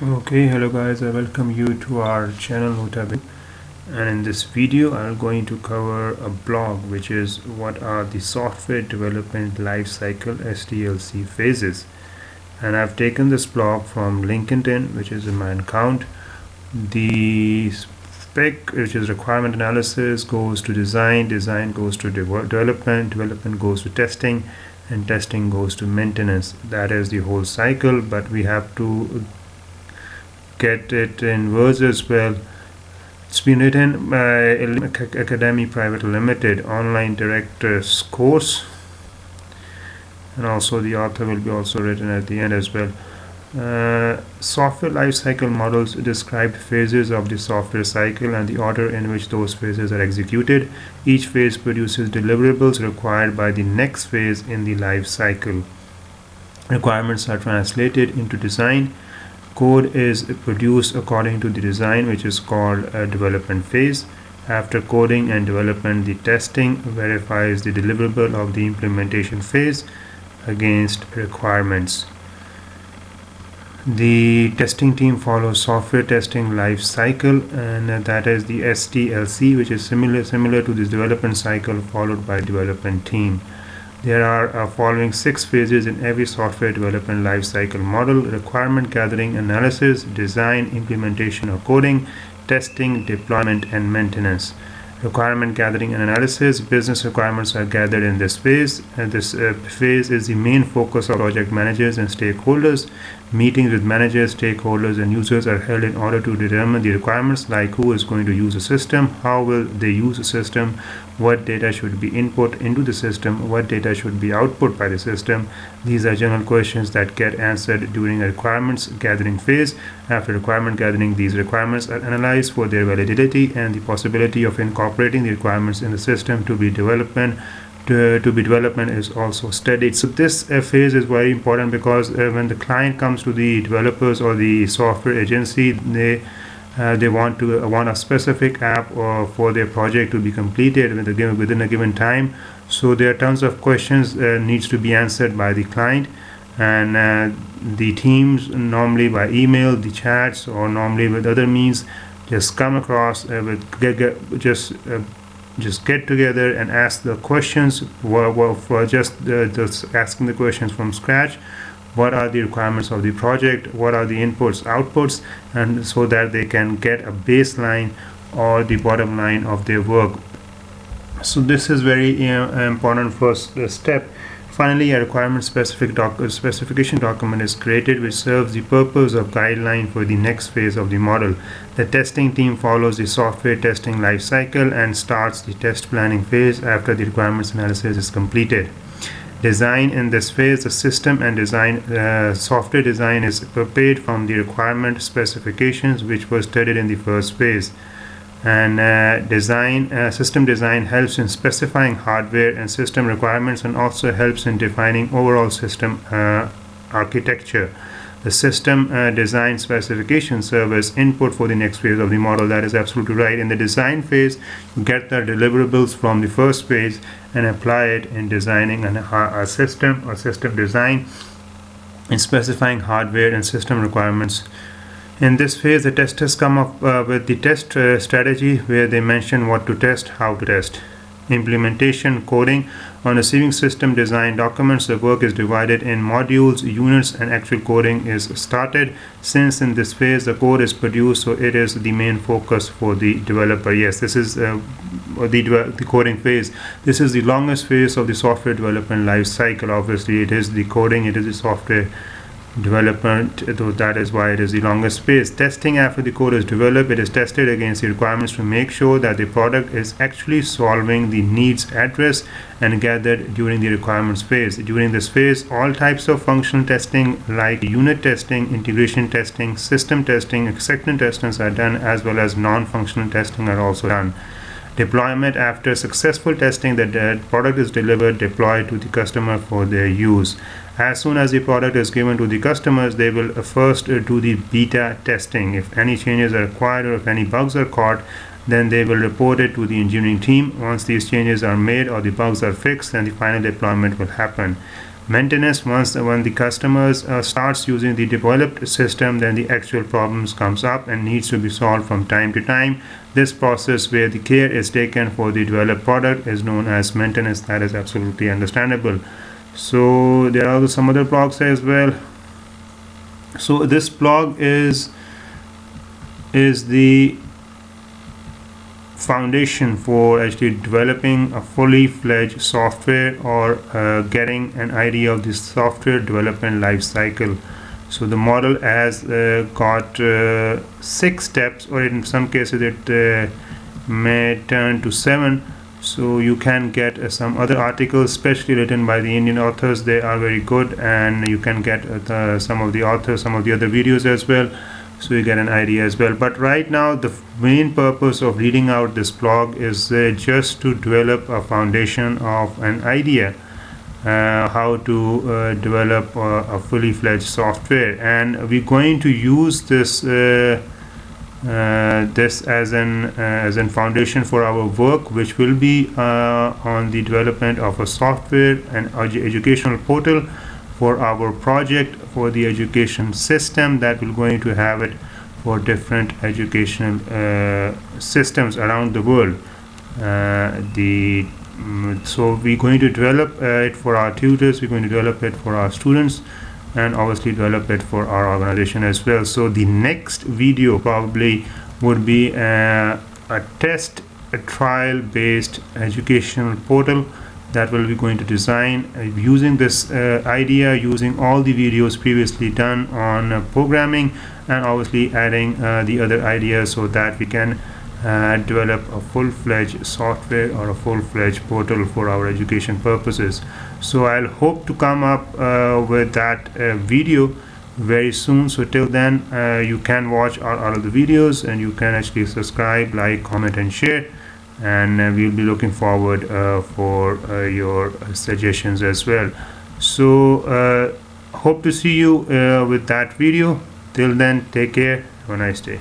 Okay, hello guys, I welcome you to our channel Notabene, and in this video I'm going to cover a blog which is what are the software development lifecycle SDLC phases. And I've taken this blog from LinkedIn, which is in my account. The spec, which is requirement analysis, goes to design goes to development goes to testing, and testing goes to maintenance. That is the whole cycle, but we have to get it in words as well. It's been written by Academy Private Limited online director's course, and also the author will be also written at the end as well. Software lifecycle models describe phases of the software cycle and the order in which those phases are executed. Each phase produces deliverables required by the next phase in the life cycle. Requirements are translated into design. Code is produced according to the design, which is called a development phase. After coding and development, the testing verifies the deliverable of the implementation phase against requirements. The testing team follows software testing life cycle, and that is the SDLC, which is similar to this development cycle followed by development team. There are following 6 phases in every software development lifecycle model: requirement gathering, analysis, design, implementation or coding, testing, deployment, and maintenance. Requirement gathering and analysis. Business requirements are gathered in this phase, and this phase is the main focus of project managers and stakeholders. Meetings with managers, stakeholders, and users are held in order to determine the requirements, like who is going to use the system, how will they use the system, what data should be input into the system, what data should be output by the system. These are general questions that get answered during a requirements gathering phase. After requirement gathering, these requirements are analyzed for their validity and the possibility of incorporating the requirements in the system to be development is also studied. So this phase is very important because when the client comes to the developers or the software agency, they want a specific app or for their project to be completed within a given time. So there are tons of questions needs to be answered by the client, and the teams, normally by email, the chats, or normally with other means, just come across just get together and ask the questions. For just asking the questions from scratch. What are the requirements of the project? What are the inputs, outputs, and so that they can get a baseline or the bottom line of their work. So this is very important first step. Finally, a requirement specification document is created, which serves the purpose of guideline for the next phase of the model. The testing team follows the software testing life cycle and starts the test planning phase after the requirements analysis is completed. Design. In this phase, the system and design software design is prepared from the requirement specifications, which was studied in the first phase. And system design helps in specifying hardware and system requirements, and also helps in defining overall system architecture. The system design specifications serve as input for the next phase of the model. That is absolutely right. In the design phase, you get the deliverables from the first phase and apply it in designing a system or system design, in specifying hardware and system requirements. In this phase, the testers come up with the test strategy, where they mention what to test, how to test. Implementation. Coding. On receiving system design documents, the work is divided in modules, units, and actual coding is started. Since in this phase the code is produced, so it is the main focus for the developer. Yes, this is the coding phase. This is the longest phase of the software development life cycle. Obviously, it is the coding, it is the software development, though that is why it is the longest phase. Testing. After the code is developed, it is tested against the requirements to make sure that the product is actually solving the needs addressed and gathered during the requirements phase. During this phase, all types of functional testing like unit testing, integration testing, system testing, acceptance testings are done, as well as non-functional testing are also done. Deployment. After successful testing, the product is delivered, deployed to the customer for their use. As soon as the product is given to the customers, they will first do the beta testing. If any changes are required or if any bugs are caught, then they will report it to the engineering team. Once these changes are made or the bugs are fixed, then the final deployment will happen. maintenance. When the customers starts using the developed system, then the actual problems comes up and needs to be solved from time to time. This process where the care is taken for the developed product is known as maintenance. That is absolutely understandable. So there are some other blogs as well. So this blog is the foundation for actually developing a fully fledged software, or getting an idea of the software development life cycle. So the model has got 6 steps, or in some cases it may turn to 7. So you can get some other articles, especially written by the Indian authors. They are very good, and you can get some of the authors, some of the other videos as well, so you get an idea as well. But right now the main purpose of reading out this blog is just to develop a foundation of an idea how to develop a fully fledged software, and we're going to use this this as an foundation for our work, which will be on the development of a software and educational portal for our project, for the education system that we're going to have it for different educational systems around the world. So we're going to develop it for our tutors, we're going to develop it for our students, and obviously develop it for our organization as well. So the next video probably would be a trial based educational portal that will be going to design using this idea, using all the videos previously done on programming, and obviously adding the other ideas, so that we can develop a full-fledged software or a full-fledged portal for our education purposes. So I'll hope to come up with that video very soon. So till then, you can watch all of the videos, and you can actually subscribe, like, comment and share, and we'll be looking forward for your suggestions as well. So hope to see you with that video. Till then, take care, have a nice day.